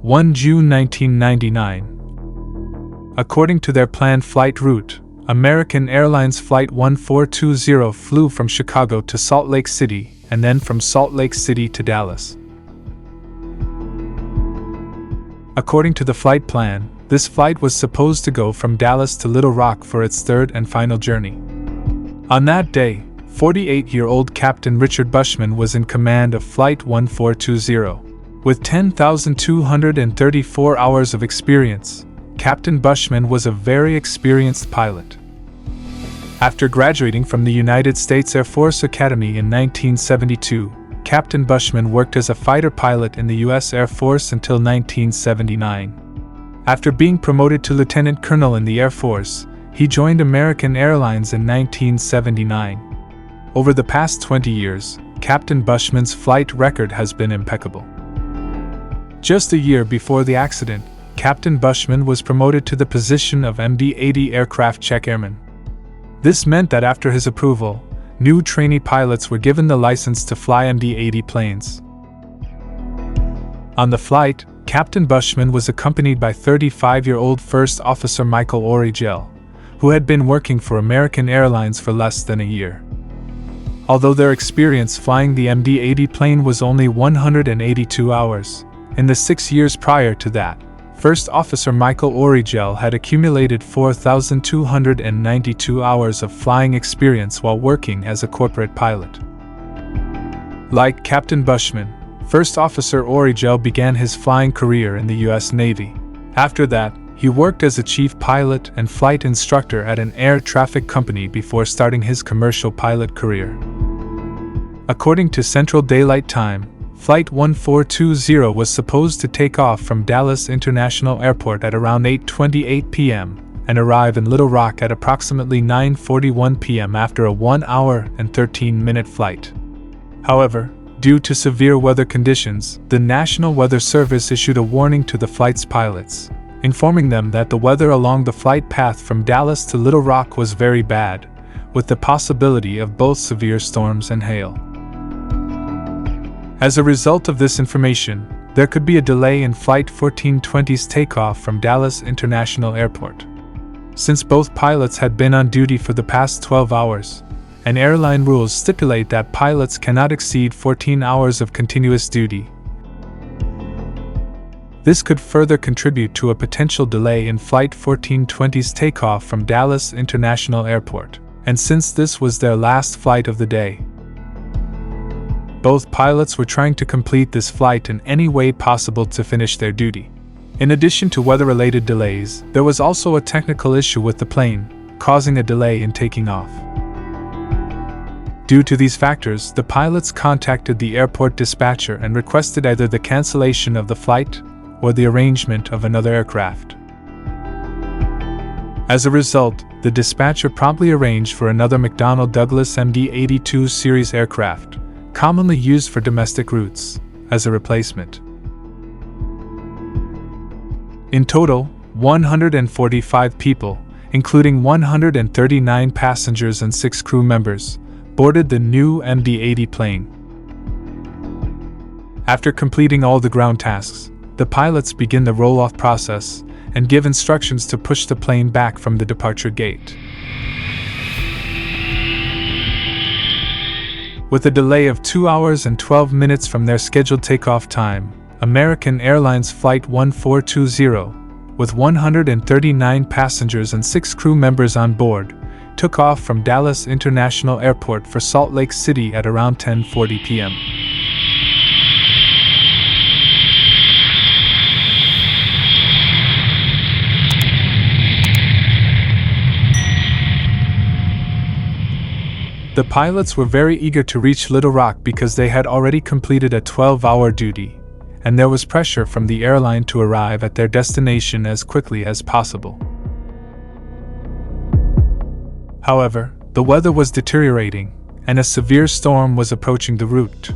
1 June 1999. According to their planned flight route, American Airlines Flight 1420 flew from Chicago to Salt Lake City and then from Salt Lake City to Dallas. According to the flight plan, this flight was supposed to go from Dallas to Little Rock for its third and final journey. On that day, 48-year-old Captain Richard Bushman was in command of Flight 1420. With 10,234 hours of experience, Captain Bushman was a very experienced pilot. After graduating from the United States Air Force Academy in 1972, Captain Bushman worked as a fighter pilot in the U.S. Air Force until 1979. After being promoted to lieutenant colonel in the Air Force, he joined American Airlines in 1979. Over the past 20 years, Captain Bushman's flight record has been impeccable. Just a year before the accident, Captain Bushman was promoted to the position of MD-80 aircraft check airman. This meant that after his approval, new trainee pilots were given the license to fly MD-80 planes. On the flight, Captain Bushman was accompanied by 35-year-old First Officer Michael Origel, who had been working for American Airlines for less than a year. Although their experience flying the MD-80 plane was only 182 hours, in the 6 years prior to that, First Officer Michael Origel had accumulated 4,292 hours of flying experience while working as a corporate pilot. Like Captain Bushman, First Officer Origel began his flying career in the U.S. Navy. After that, he worked as a chief pilot and flight instructor at an air traffic company before starting his commercial pilot career. According to Central Daylight Time, Flight 1420 was supposed to take off from Dallas International Airport at around 8:28 p.m. and arrive in Little Rock at approximately 9:41 p.m. after a 1-hour and 13-minute flight. However, due to severe weather conditions, the National Weather Service issued a warning to the flight's pilots, informing them that the weather along the flight path from Dallas to Little Rock was very bad, with the possibility of both severe storms and hail. As a result of this information, there could be a delay in Flight 1420's takeoff from Dallas International Airport. Since both pilots had been on duty for the past 12 hours, and airline rules stipulate that pilots cannot exceed 14 hours of continuous duty, this could further contribute to a potential delay in Flight 1420's takeoff from Dallas International Airport, and since this was their last flight of the day, both pilots were trying to complete this flight in any way possible to finish their duty. In addition to weather-related delays, there was also a technical issue with the plane, causing a delay in taking off. Due to these factors, the pilots contacted the airport dispatcher and requested either the cancellation of the flight or the arrangement of another aircraft. As a result, the dispatcher promptly arranged for another McDonnell Douglas MD-82 series aircraft, commonly used for domestic routes, as a replacement. In total, 145 people, including 139 passengers and 6 crew members, boarded the new MD-80 plane. After completing all the ground tasks, the pilots begin the roll-off process and give instructions to push the plane back from the departure gate. With a delay of 2 hours and 12 minutes from their scheduled takeoff time, American Airlines Flight 1420, with 139 passengers and 6 crew members on board, took off from Dallas International Airport for Salt Lake City at around 10:40 p.m. The pilots were very eager to reach Little Rock because they had already completed a 12-hour duty, and there was pressure from the airline to arrive at their destination as quickly as possible. However, the weather was deteriorating, and a severe storm was approaching the route.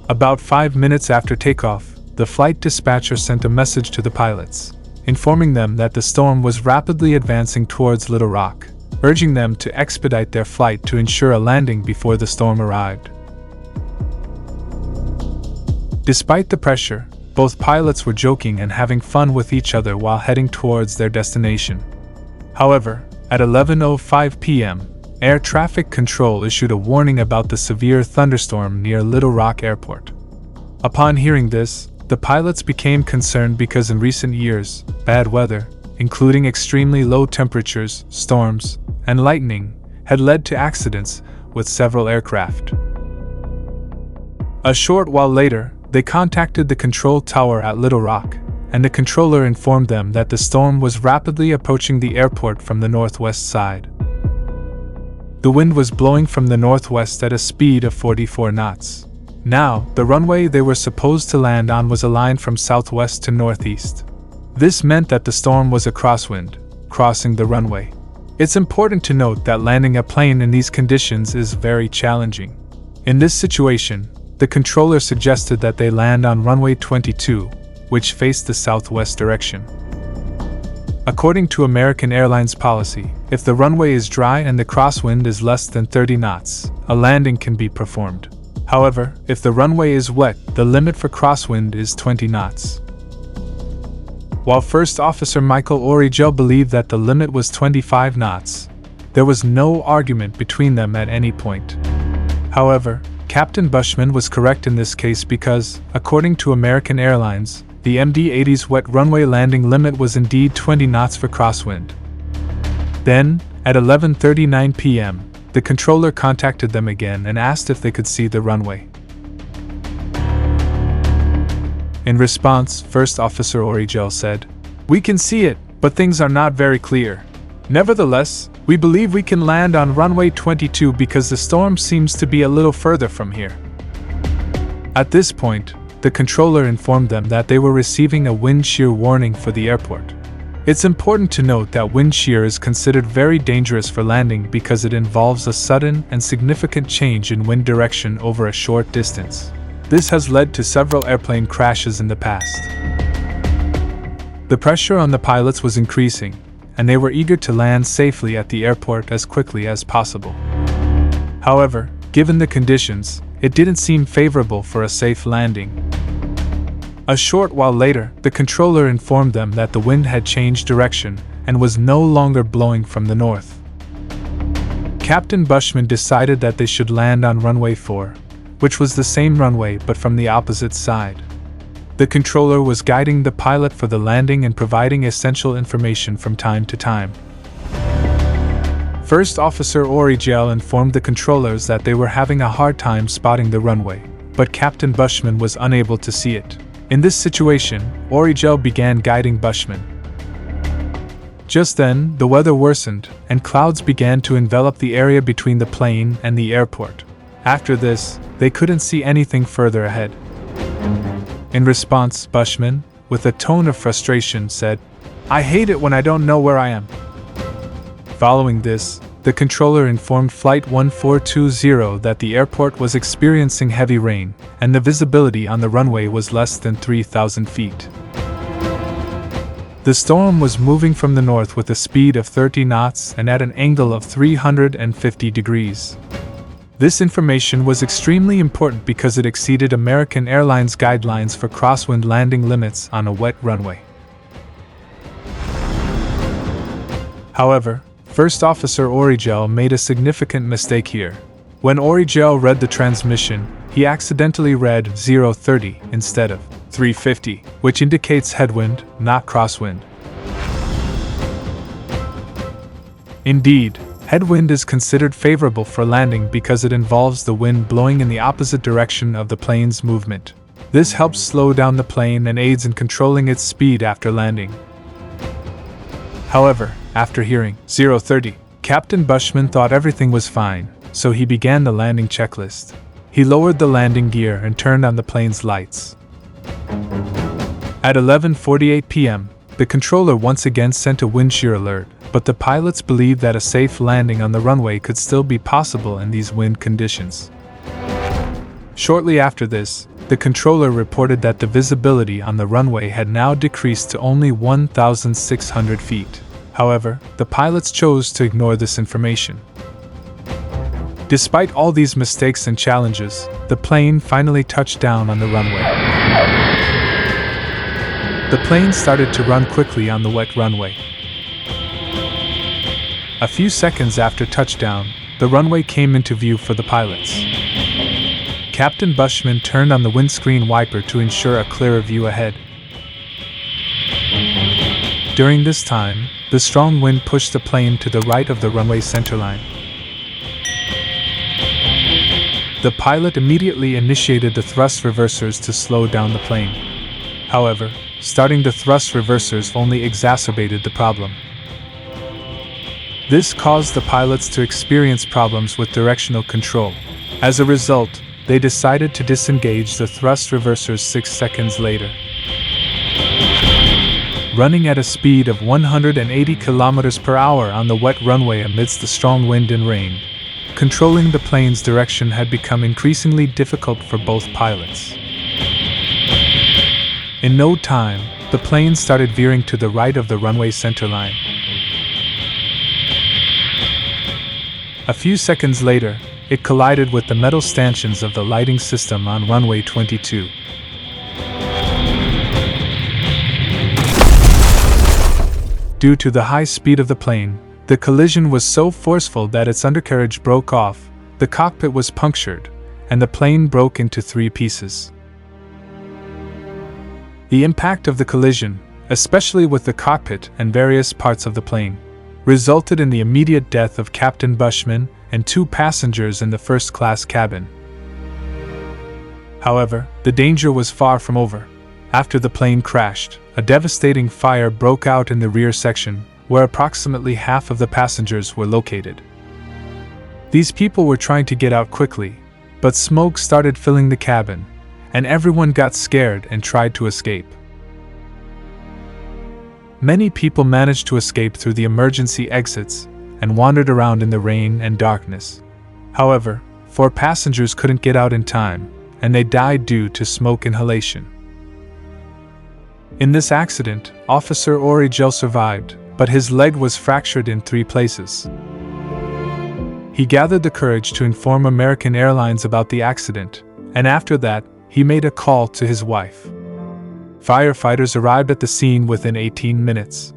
About 5 minutes after takeoff, the flight dispatcher sent a message to the pilots, informing them that the storm was rapidly advancing towards Little Rock, urging them to expedite their flight to ensure a landing before the storm arrived. Despite the pressure, Both pilots were joking and having fun with each other while heading towards their destination. However, at 11:05 p.m., Air Traffic Control issued a warning about the severe thunderstorm near Little Rock Airport. Upon hearing this, the pilots became concerned because in recent years, bad weather, including extremely low temperatures, storms, and lightning, had led to accidents with several aircraft. A short while later, they contacted the control tower at Little Rock, and the controller informed them that the storm was rapidly approaching the airport from the northwest side. The wind was blowing from the northwest at a speed of 44 knots. Now, the runway they were supposed to land on was aligned from southwest to northeast. This meant that the storm was a crosswind, crossing the runway. It's important to note that landing a plane in these conditions is very challenging. In this situation, the controller suggested that they land on runway 22, which faced the southwest direction. According to American Airlines policy, if the runway is dry and the crosswind is less than 30 knots, a landing can be performed. However, if the runway is wet, the limit for crosswind is 20 knots. While First Officer Michael Origel believed that the limit was 25 knots, there was no argument between them at any point. However, Captain Bushman was correct in this case because, according to American Airlines, the MD-80's wet runway landing limit was indeed 20 knots for crosswind. Then, at 11:39 p.m., the controller contacted them again and asked if they could see the runway. In response, First Officer Origel said, "We can see it, but things are not very clear. Nevertheless, we believe we can land on runway 22 because the storm seems to be a little further from here." At this point, the controller informed them that they were receiving a wind shear warning for the airport. It's important to note that wind shear is considered very dangerous for landing because it involves a sudden and significant change in wind direction over a short distance. This has led to several airplane crashes in the past. The pressure on the pilots was increasing, and they were eager to land safely at the airport as quickly as possible. However, given the conditions, it didn't seem favorable for a safe landing. A short while later, the controller informed them that the wind had changed direction and was no longer blowing from the north. Captain Bushman decided that they should land on runway 4, which was the same runway but from the opposite side. The controller was guiding the pilot for the landing and providing essential information from time to time. First Officer Origel informed the controllers that they were having a hard time spotting the runway, but Captain Bushman was unable to see it. In this situation, Origel began guiding Bushman. Just then, the weather worsened, and clouds began to envelop the area between the plane and the airport. After this, they couldn't see anything further ahead. In response, Bushman, with a tone of frustration, said, "I hate it when I don't know where I am." Following this, the controller informed Flight 1420 that the airport was experiencing heavy rain, and the visibility on the runway was less than 3,000 feet. The storm was moving from the north with a speed of 30 knots and at an angle of 350 degrees. This information was extremely important because it exceeded American Airlines guidelines for crosswind landing limits on a wet runway. However, First Officer Origel made a significant mistake here. When Origel read the transmission, he accidentally read 030 instead of 350, which indicates headwind, not crosswind. Indeed, headwind is considered favorable for landing because it involves the wind blowing in the opposite direction of the plane's movement. This helps slow down the plane and aids in controlling its speed after landing. However, after hearing 030, Captain Bushman thought everything was fine, so he began the landing checklist. He lowered the landing gear and turned on the plane's lights. At 11:48 p.m., the controller once again sent a wind shear alert, but the pilots believed that a safe landing on the runway could still be possible in these wind conditions. Shortly after this, the controller reported that the visibility on the runway had now decreased to only 1,600 feet. However, the pilots chose to ignore this information. Despite all these mistakes and challenges, the plane finally touched down on the runway. The plane started to run quickly on the wet runway. A few seconds after touchdown, the runway came into view for the pilots. Captain Bushman turned on the windscreen wiper to ensure a clearer view ahead. During this time, the strong wind pushed the plane to the right of the runway centerline. The pilot immediately initiated the thrust reversers to slow down the plane. However, starting the thrust reversers only exacerbated the problem. This caused the pilots to experience problems with directional control. As a result, they decided to disengage the thrust reversers 6 seconds later. Running at a speed of 180 km per hour on the wet runway amidst the strong wind and rain, controlling the plane's direction had become increasingly difficult for both pilots. In no time, the plane started veering to the right of the runway centerline. A few seconds later, it collided with the metal stanchions of the lighting system on runway 22. Due to the high speed of the plane, the collision was so forceful that its undercarriage broke off, the cockpit was punctured, and the plane broke into 3 pieces. The impact of the collision, especially with the cockpit and various parts of the plane, resulted in the immediate death of Captain Bushman and 2 passengers in the first-class cabin. However, the danger was far from over. After the plane crashed, a devastating fire broke out in the rear section, where approximately half of the passengers were located. These people were trying to get out quickly, but smoke started filling the cabin, and everyone got scared and tried to escape. Many people managed to escape through the emergency exits and wandered around in the rain and darkness. However, 4 passengers couldn't get out in time, and they died due to smoke inhalation. In this accident, Officer Origel survived, but his leg was fractured in 3 places. He gathered the courage to inform American Airlines about the accident, and after that, he made a call to his wife. Firefighters arrived at the scene within 18 minutes.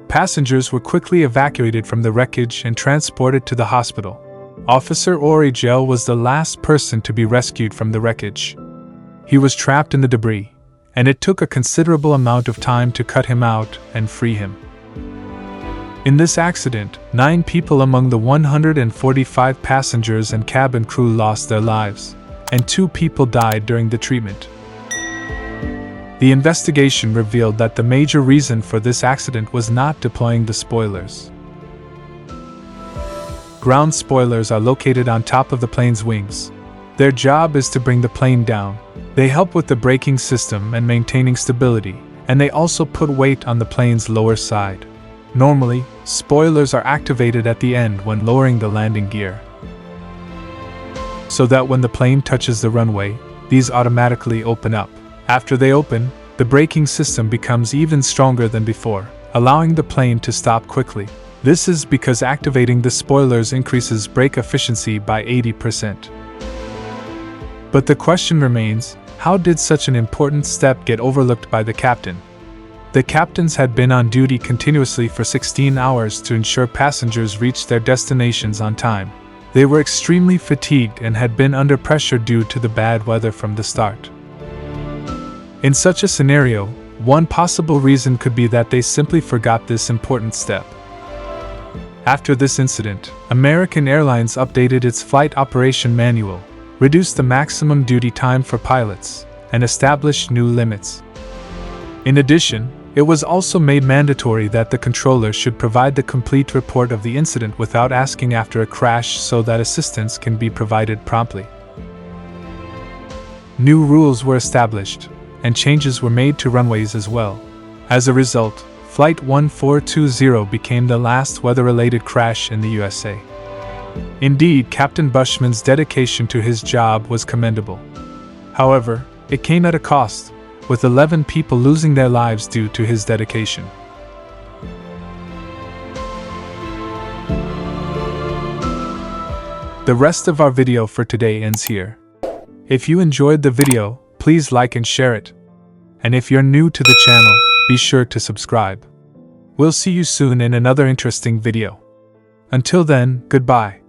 Passengers were quickly evacuated from the wreckage and transported to the hospital. Officer Origel was the last person to be rescued from the wreckage. He was trapped in the debris, and it took a considerable amount of time to cut him out and free him. In this accident, 9 people among the 145 passengers and cabin crew lost their lives, and 2 people died during the treatment. The investigation revealed that the major reason for this accident was not deploying the spoilers. Ground spoilers are located on top of the plane's wings. Their job is to bring the plane down. They help with the braking system and maintaining stability, and they also put weight on the plane's lower side. Normally, spoilers are activated at the end when lowering the landing gear, so that when the plane touches the runway, these automatically open up. After they open, the braking system becomes even stronger than before, allowing the plane to stop quickly. This is because activating the spoilers increases brake efficiency by 80%. But the question remains, how did such an important step get overlooked by the captain? The captains had been on duty continuously for 16 hours to ensure passengers reached their destinations on time. They were extremely fatigued and had been under pressure due to the bad weather from the start. In such a scenario, one possible reason could be that they simply forgot this important step. After this incident, American Airlines updated its flight operation manual, reduced the maximum duty time for pilots, and established new limits. In addition, it was also made mandatory that the controller should provide the complete report of the incident without asking after a crash so that assistance can be provided promptly. New rules were established, and changes were made to runways as well. As a result, Flight 1420 became the last weather-related crash in the USA. Indeed, Captain Bushman's dedication to his job was commendable. However, it came at a cost, with 11 people losing their lives due to his dedication. The rest of our video for today ends here. If you enjoyed the video, please like and share it. And if you're new to the channel, be sure to subscribe. We'll see you soon in another interesting video. Until then, goodbye.